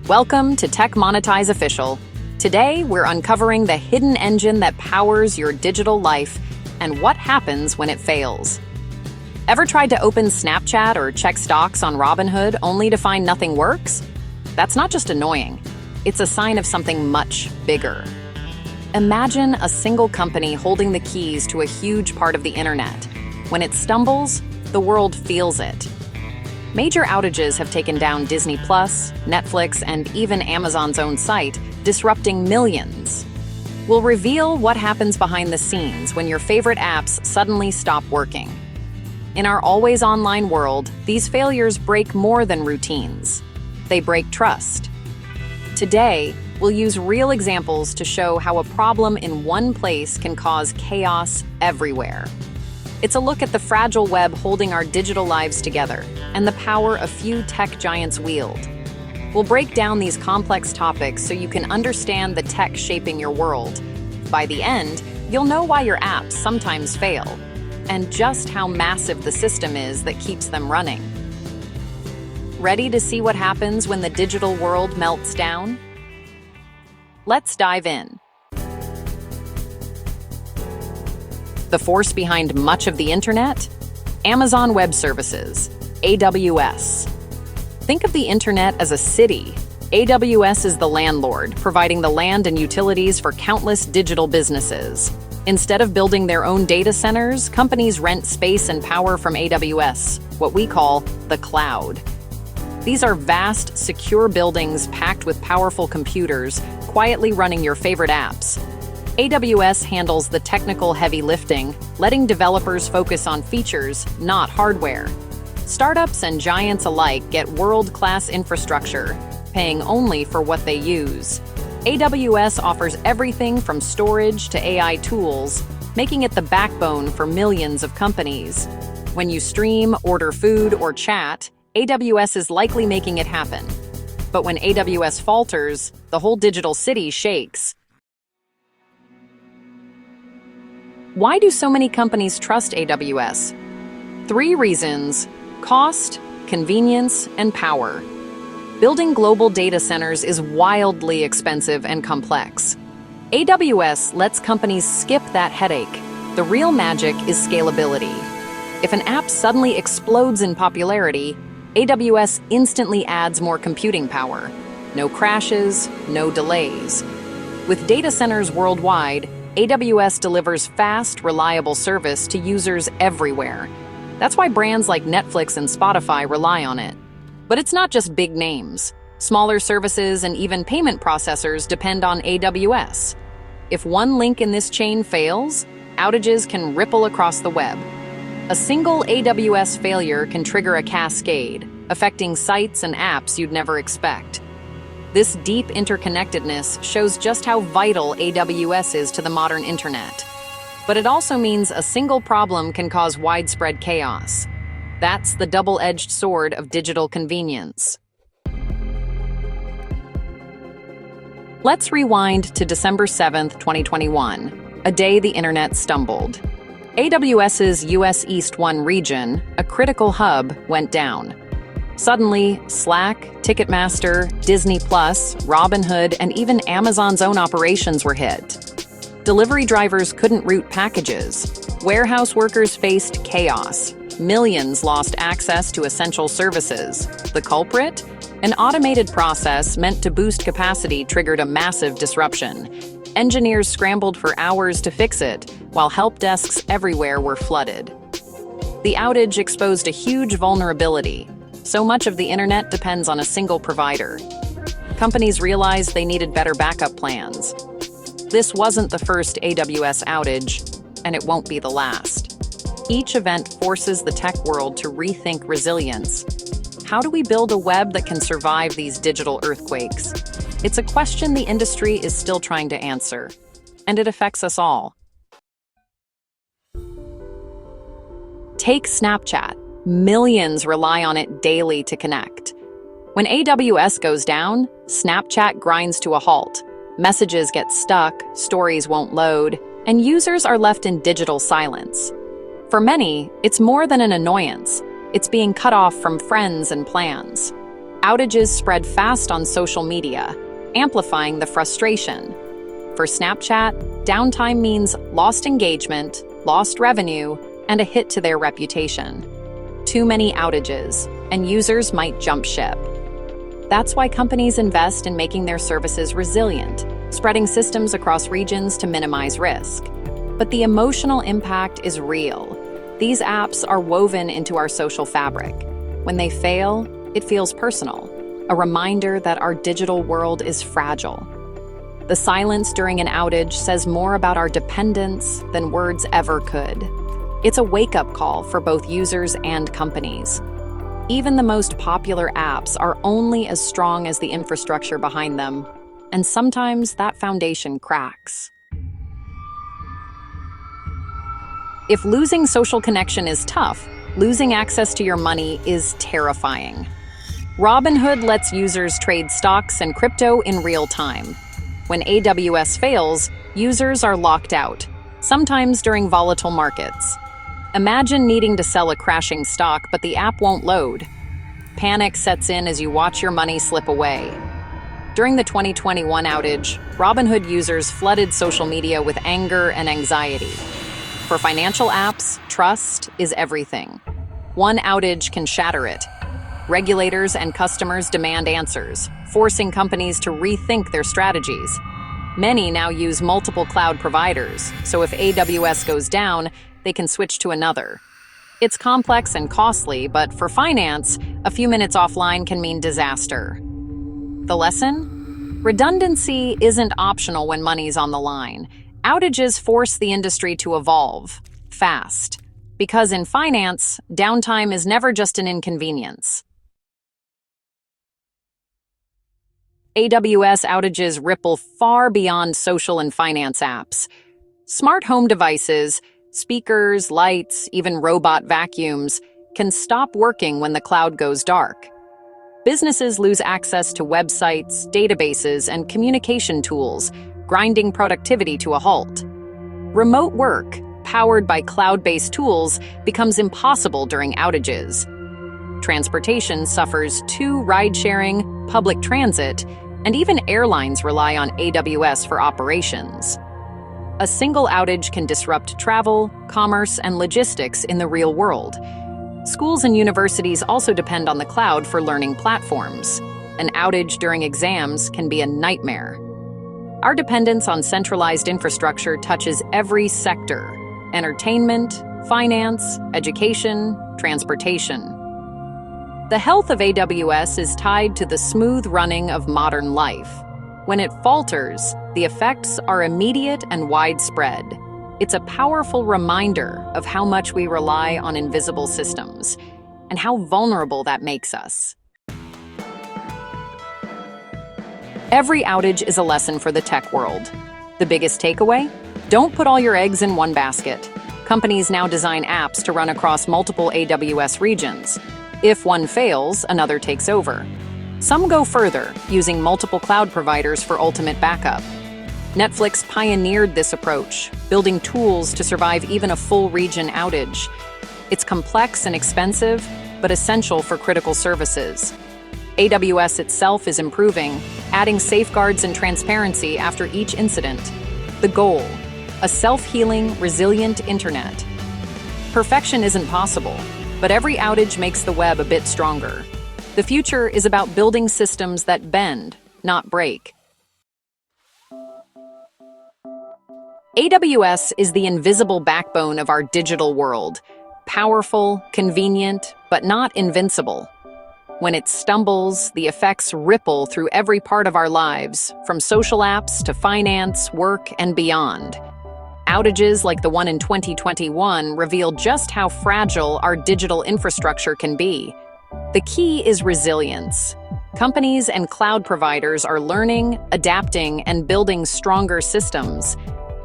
Welcome to Tech Monetize Official. Today, we're uncovering the hidden engine that powers your digital life and what happens when it fails. Ever tried to open Snapchat or check stocks on Robinhood only to find nothing works? That's not just annoying. It's a sign of something much bigger. Imagine a single company holding the keys to a huge part of the internet. When it stumbles, the world feels it. Major outages have taken down Disney+, Netflix, and even Amazon's own site, disrupting millions. We'll reveal what happens behind the scenes when your favorite apps suddenly stop working. In our always online world, these failures break more than routines. They break trust. Today, we'll use real examples to show how a problem in one place can cause chaos everywhere. It's a look at the fragile web holding our digital lives together and the power a few tech giants wield. We'll break down these complex topics so you can understand the tech shaping your world. By the end, you'll know why your apps sometimes fail and just how massive the system is that keeps them running. Ready to see what happens when the digital world melts down? Let's dive in. The force behind much of the internet? Amazon Web Services, AWS. Think of the internet as a city. AWS is the landlord, providing the land and utilities for countless digital businesses. Instead of building their own data centers, companies rent space and power from AWS, what we call the cloud. These are vast, secure buildings packed with powerful computers, quietly running your favorite apps. AWS handles the technical heavy lifting, letting developers focus on features, not hardware. Startups and giants alike get world-class infrastructure, paying only for what they use. AWS offers everything from storage to AI tools, making it the backbone for millions of companies. When you stream, order food, or chat, AWS is likely making it happen. But when AWS falters, the whole digital city shakes. Why do so many companies trust AWS? 3 reasons: cost, convenience, and power. Building global data centers is wildly expensive and complex. AWS lets companies skip that headache. The real magic is scalability. If an app suddenly explodes in popularity, AWS instantly adds more computing power. No crashes, no delays. With data centers worldwide, AWS delivers fast, reliable service to users everywhere. That's why brands like Netflix and Spotify rely on it. But it's not just big names. Smaller services and even payment processors depend on AWS. If one link in this chain fails, outages can ripple across the web. A single AWS failure can trigger a cascade, affecting sites and apps you'd never expect. This deep interconnectedness shows just how vital AWS is to the modern internet. But it also means a single problem can cause widespread chaos. That's the double-edged sword of digital convenience. Let's rewind to December 7th, 2021, a day the internet stumbled. AWS's US East 1 region, a critical hub, went down. Suddenly, Slack, Ticketmaster, Disney+, Robinhood, and even Amazon's own operations were hit. Delivery drivers couldn't route packages. Warehouse workers faced chaos. Millions lost access to essential services. The culprit? An automated process meant to boost capacity triggered a massive disruption. Engineers scrambled for hours to fix it, while help desks everywhere were flooded. The outage exposed a huge vulnerability. So much of the internet depends on a single provider. Companies realized they needed better backup plans. This wasn't the first AWS outage, and it won't be the last. Each event forces the tech world to rethink resilience. How do we build a web that can survive these digital earthquakes? It's a question the industry is still trying to answer, and it affects us all. Take Snapchat. Millions rely on it daily to connect. When AWS goes down, Snapchat grinds to a halt. Messages get stuck, stories won't load, and users are left in digital silence. For many, it's more than an annoyance. It's being cut off from friends and plans. Outages spread fast on social media, amplifying the frustration. For Snapchat, downtime means lost engagement, lost revenue, and a hit to their reputation. Too many outages, and users might jump ship. That's why companies invest in making their services resilient, spreading systems across regions to minimize risk. But the emotional impact is real. These apps are woven into our social fabric. When they fail, it feels personal, a reminder that our digital world is fragile. The silence during an outage says more about our dependence than words ever could. It's a wake-up call for both users and companies. Even the most popular apps are only as strong as the infrastructure behind them, and sometimes that foundation cracks. If losing social connection is tough, losing access to your money is terrifying. Robinhood lets users trade stocks and crypto in real time. When AWS fails, users are locked out, sometimes during volatile markets. Imagine needing to sell a crashing stock, but the app won't load. Panic sets in as you watch your money slip away. During the 2021 outage, Robinhood users flooded social media with anger and anxiety. For financial apps, trust is everything. One outage can shatter it. Regulators and customers demand answers, forcing companies to rethink their strategies. Many now use multiple cloud providers, so if AWS goes down, they can switch to another. It's complex and costly, but for finance, a few minutes offline can mean disaster. The lesson? Redundancy isn't optional when money's on the line. Outages force the industry to evolve, fast. Because in finance, downtime is never just an inconvenience. AWS outages ripple far beyond social and finance apps. Smart home devices, speakers, lights, even robot vacuums, can stop working when the cloud goes dark. Businesses lose access to websites, databases, and communication tools, grinding productivity to a halt. Remote work, powered by cloud-based tools, becomes impossible during outages. Transportation suffers too. Ride-sharing, public transit, and even airlines rely on AWS for operations. A single outage can disrupt travel, commerce, and logistics in the real world. Schools and universities also depend on the cloud for learning platforms. An outage during exams can be a nightmare. Our dependence on centralized infrastructure touches every sector: entertainment, finance, education, transportation. The health of AWS is tied to the smooth running of modern life. When it falters, the effects are immediate and widespread. It's a powerful reminder of how much we rely on invisible systems and how vulnerable that makes us. Every outage is a lesson for the tech world. The biggest takeaway? Don't put all your eggs in one basket. Companies now design apps to run across multiple AWS regions. If one fails, another takes over. Some go further, using multiple cloud providers for ultimate backup. Netflix pioneered this approach, building tools to survive even a full region outage. It's complex and expensive, but essential for critical services. AWS itself is improving, adding safeguards and transparency after each incident. The goal: a self-healing, resilient internet. Perfection isn't possible, but every outage makes the web a bit stronger. The future is about building systems that bend, not break. AWS is the invisible backbone of our digital world. Powerful, convenient, but not invincible. When it stumbles, the effects ripple through every part of our lives, from social apps to finance, work, and beyond. Outages like the one in 2021 reveal just how fragile our digital infrastructure can be. The key is resilience. Companies and cloud providers are learning, adapting, and building stronger systems.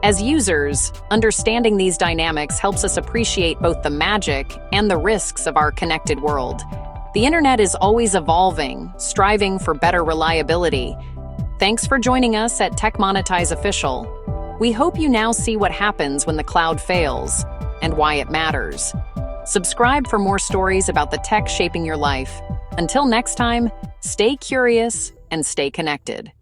As users, understanding these dynamics helps us appreciate both the magic and the risks of our connected world. The internet is always evolving, striving for better reliability. Thanks for joining us at Tech Monetize Official. We hope you now see what happens when the cloud fails and why it matters. Subscribe for more stories about the tech shaping your life. Until next time, Stay curious and stay connected.